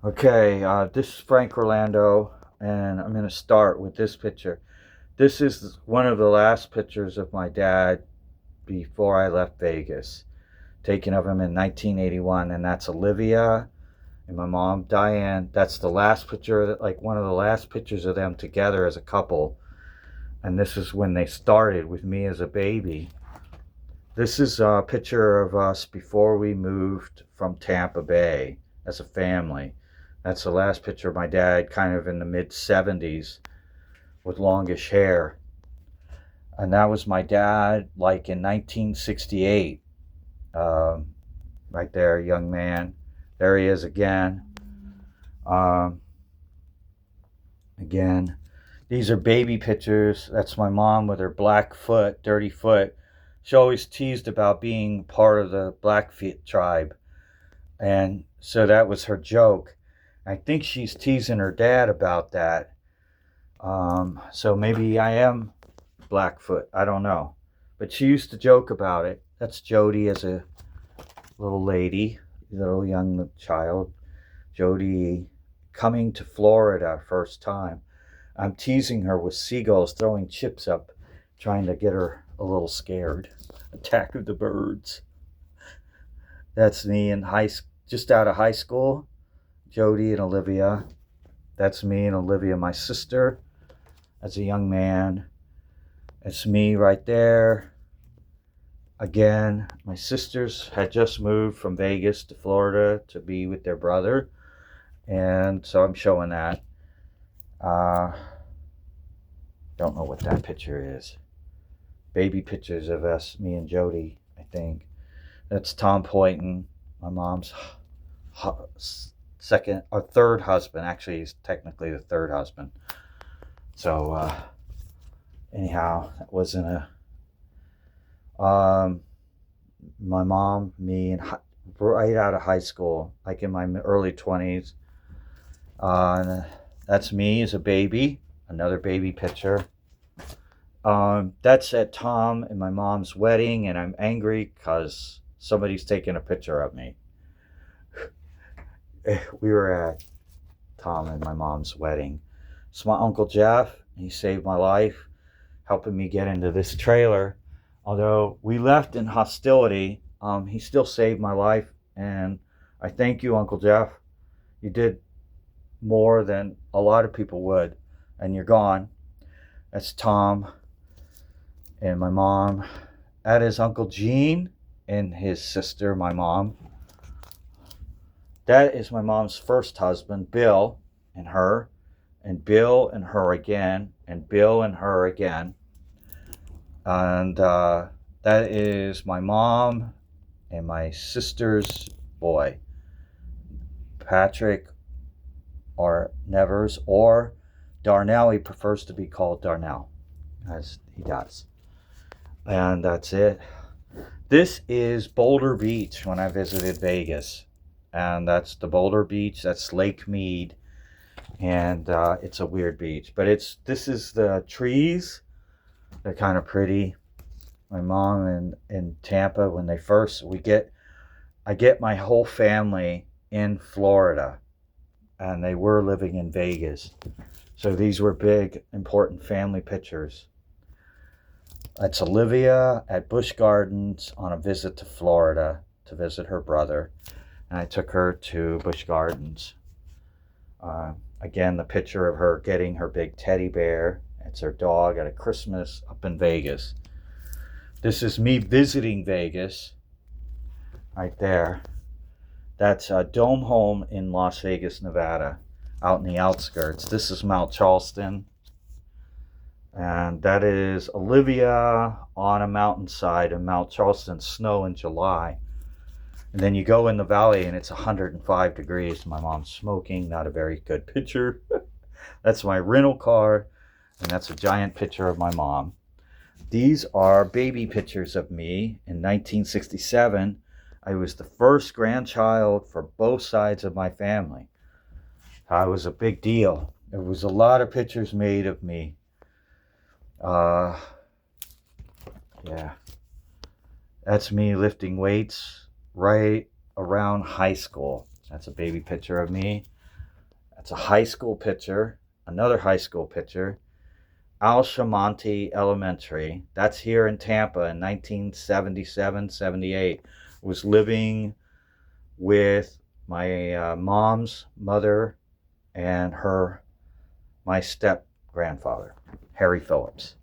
Okay, this is Frank Orlando, and I'm going to start with this picture. This is one of the last pictures of my dad before I left Vegas, taken of him in 1981, and that's Olivia and my mom, Diane. That's the last picture, like one of the last pictures of them together as a couple, and this is when they started with me as a baby. This is a picture of us before we moved from Tampa Bay as a family. That's the last picture of my dad, kind of in the mid 70s with longish hair. And that was my dad, like in 1968. Right there, young man. There he is again. Um, again. These are baby pictures. That's my mom with her black foot, dirty foot. She always teased about being part of the Blackfeet tribe. And so that was her joke. I think she's teasing her dad about that. So maybe I am Blackfoot. I don't know. But she used to joke about it. That's Jody as a little lady, little young child. Jody coming to Florida first time. I'm teasing her with seagulls throwing chips up, trying to get her a little scared. Attack of the Birds. That's me in just out of high school. Jody and Olivia. That's me and Olivia, my sister, as a young man. It's me right there. Again, my sisters had just moved from Vegas to Florida to be with their brother. And so I'm showing that. Don't know what that picture is. Baby pictures of us, me and Jody, I think. That's Tom Poynton, my mom's second or third husband. Actually, he's technically the third husband. So, anyhow, that wasn't my mom, me, and right out of high school, like in my early 20s. And that's me as a baby, another baby picture. That's at Tom and my mom's wedding, and I'm angry because somebody's taking a picture of me. We were at Tom and my mom's wedding. It's my Uncle Jeff. He saved my life, helping me get into this trailer. Although we left in hostility, he still saved my life, and I thank you, Uncle Jeff. You did more than a lot of people would, and you're gone. That's Tom and my mom. That is Uncle Gene and his sister, my mom. That is my mom's first husband, Bill, and her, and Bill and her again, and Bill and her again. And that is my mom and my sister's boy, Patrick or Nevers, or Darnell. He prefers to be called Darnell, as he does. And that's it. This is Boulder Beach when I visited Vegas. And that's the Boulder Beach. That's Lake Mead. And it's a weird beach. But this is the trees. They're kind of pretty. My mom in Tampa, when I get my whole family in Florida. And they were living in Vegas. So these were big, important family pictures. That's Olivia at Busch Gardens on a visit to Florida to visit her brother. And I took her to Busch Gardens. Again, the picture of her getting her big teddy bear. It's her dog at a Christmas up in Vegas. This is me visiting Vegas. Right there. That's a Dome Home in Las Vegas, Nevada, out in the outskirts. This is Mount Charleston. And that is Olivia on a mountainside in Mount Charleston, snow in July. And then you go in the valley and it's 105 degrees. My mom's smoking, not a very good picture. That's my rental car, and that's a giant picture of my mom. These are baby pictures of me in 1967. I was the first grandchild for both sides of my family. I was a big deal. There was a lot of pictures made of me. Yeah. That's me lifting weights right around high school. That's a baby picture of me. That's a high school picture. Another high school picture. Al Shamonte Elementary. That's here in Tampa in 1977, 78. Was living with my mom's mother and my step grandfather, Harry Phillips.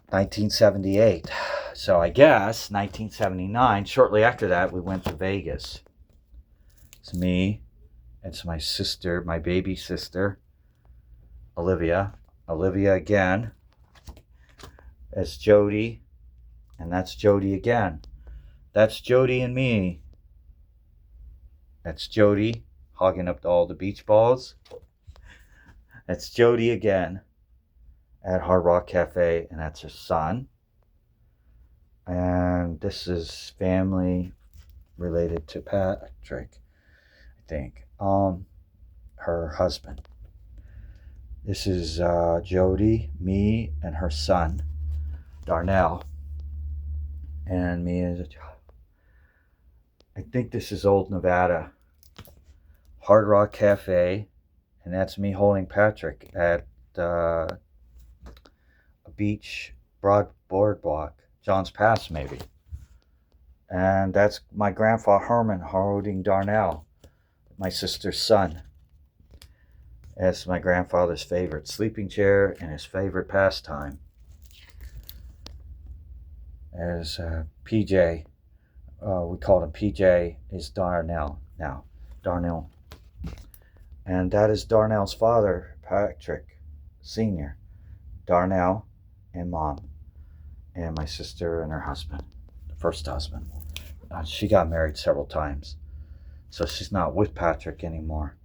1978. So I guess 1979, shortly after that, we went to Vegas. It's me, it's my sister, my baby sister, Olivia. Olivia again. It's Jody, and that's Jody again. That's Jody and me. That's Jody hogging up all the beach balls. That's Jody again at Hard Rock Cafe, and that's her son. And this is family related to Patrick, I think. Her husband. This is Jody, me, and her son, Darnell. And me as a child. I think this is Old Nevada. Hard Rock Cafe. And that's me holding Patrick at a beach boardwalk. John's Pass, maybe. And that's my grandpa Herman holding Darnell, my sister's son. That's my grandfather's favorite sleeping chair and his favorite pastime. As PJ, we called him PJ, is Darnell now. Darnell. And that is Darnell's father, Patrick Sr., Darnell and Mom, and my sister and her husband, the first husband. She got married several times, so she's not with Patrick anymore.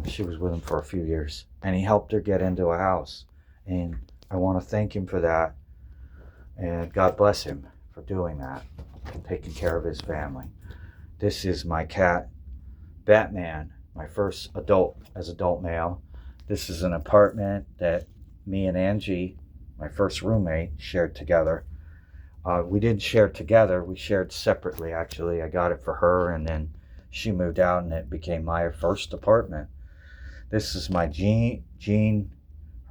She was with him for a few years, and he helped her get into a house, and I want to thank him for that, and God bless him for doing that, and taking care of his family. This is my cat, Batman, my first adult male. This is an apartment that me and Angie, my first roommate, shared together. We didn't share together, we shared separately actually. I got it for her, and then she moved out and it became my first apartment. This is my Gene,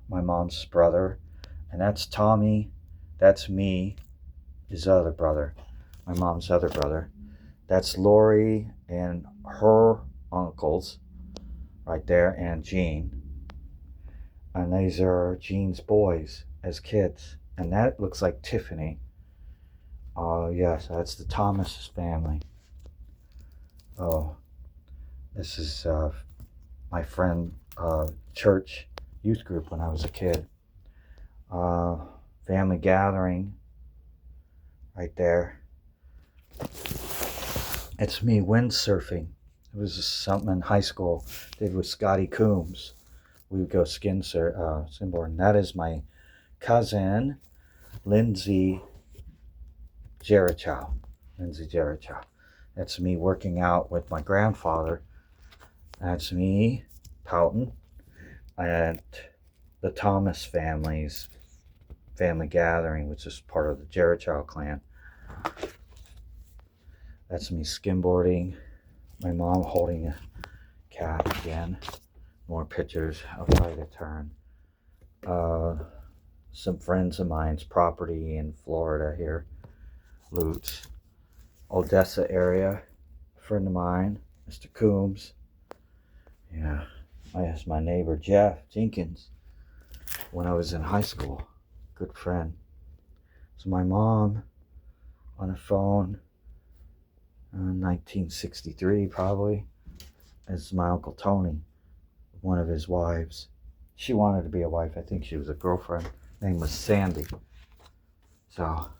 my mom's brother, and that's Tommy. That's me, his other brother, my mom's other brother. That's Lori and her uncles right there, and Gene. And these are Gene's boys as kids. And that looks like Tiffany. Yes, that's the Thomas family. Oh, this is my friend church youth group when I was a kid. Family gathering right there. It's me windsurfing. It was something in high school did with Scotty Coombs. We would go skimboarding. That is my cousin, Lindsay Jerichow. That's me working out with my grandfather. That's me pouting at the Thomas family's family gathering, which is part of the Jerichow clan. That's me skimboarding. My mom holding a cat again. More pictures. I'll try to turn. Some friends of mine's property in Florida here. Lutz. Odessa area. A friend of mine, Mr. Coombs. Yeah. That's my neighbor, Jeff Jenkins. When I was in high school. Good friend. So my mom on the phone. 1963 probably. It's my Uncle Tony, one of his wives. She wanted to be a wife. I think she was a girlfriend. Her name was Sandy. So,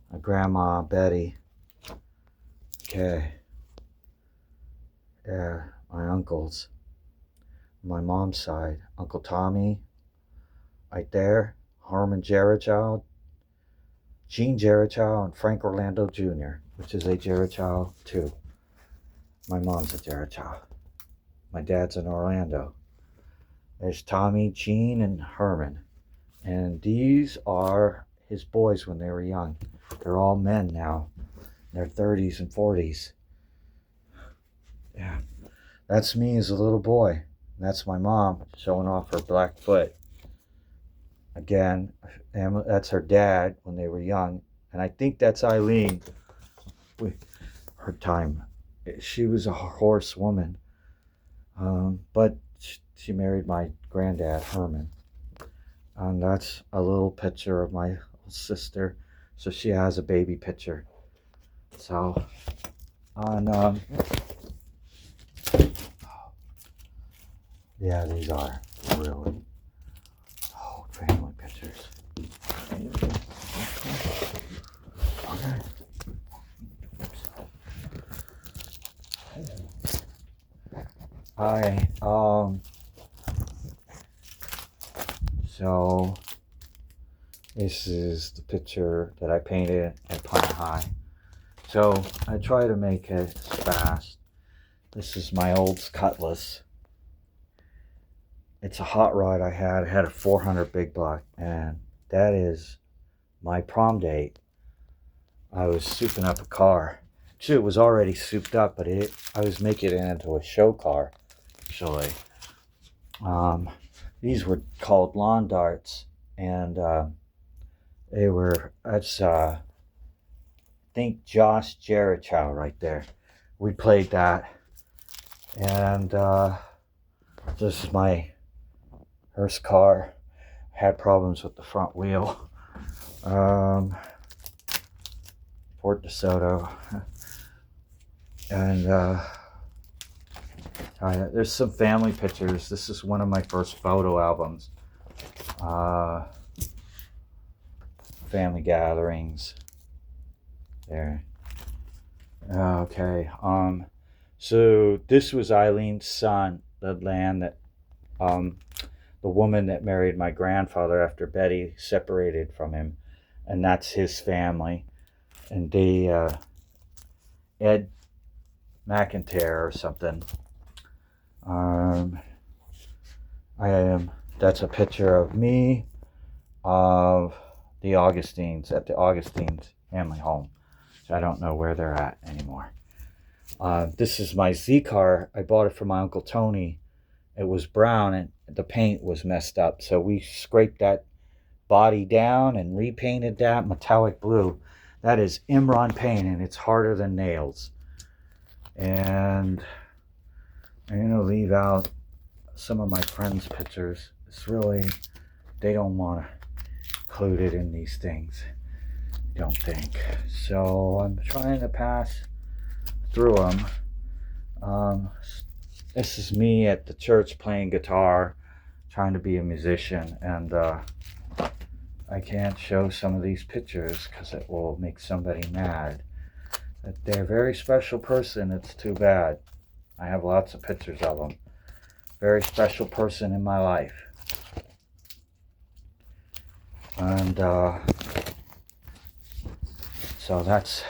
my grandma, Betty. Okay. Yeah, my uncles. My mom's side. Uncle Tommy, right there. Harmon Jerichow, Gene Jerichow, and Frank Orlando Jr., which is a Jerichow too. My mom's a Jerichow. My dad's in Orlando. There's Tommy, Gene, and Herman. And these are his boys when they were young. They're all men now. In their 30s and 40s. Yeah. That's me as a little boy. That's my mom showing off her black foot. Again, and that's her dad when they were young. And I think that's Eileen. Her time. She was a horse woman. But she married my granddad, Herman. And that's a little picture of my sister. So she has a baby picture. So, on, yeah, these are really old family pictures. Okay. Hi, so this is the picture that I painted at Pine High. So I try to make it fast. This is my old Cutlass. It's a hot rod I had. I had a 400 big block, and that is my prom date. I was souping up a car. Actually, it was already souped up, but I was making it into a show car, actually. These were called lawn darts, and they were, that's, think Josh Jerichow right there. We played that, and this is my first car. Had problems with the front wheel. Fort DeSoto. And there's some family pictures. This is one of my first photo albums. Family gatherings. There. Okay. So this was Eileen's son, the land that, the woman that married my grandfather after Betty separated from him, and that's his family. And they, Ed McIntyre or something. That's a picture of me, of the Augustines, at the Augustines family home. So I don't know where they're at anymore. This is my Z car. I bought it from my Uncle Tony. It was brown and the paint was messed up. So we scraped that body down and repainted that metallic blue. That is Imron paint, and it's harder than nails. And I'm going to leave out some of my friends' pictures. It's really, they don't want to include it in these things, I don't think. So I'm trying to pass through them. This is me at the church playing guitar, trying to be a musician, and I can't show some of these pictures because it will make somebody mad. But they're a very special person. It's too bad. I have lots of pictures of them. Very special person in my life. And so that's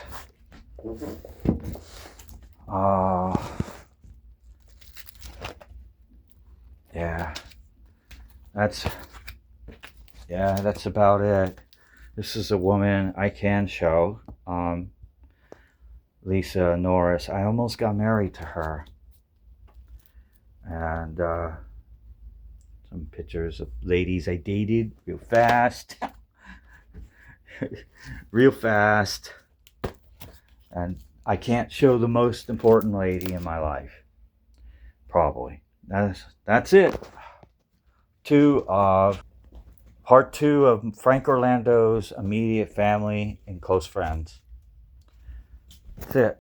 that's about it. This is a woman I can show, Lisa Norris. I almost got married to her. And some pictures of ladies I dated real fast. Real fast. And I can't show the most important lady in my life. Probably. That's it. Part 2 of Frank Orlando's immediate family and close friends. That's it.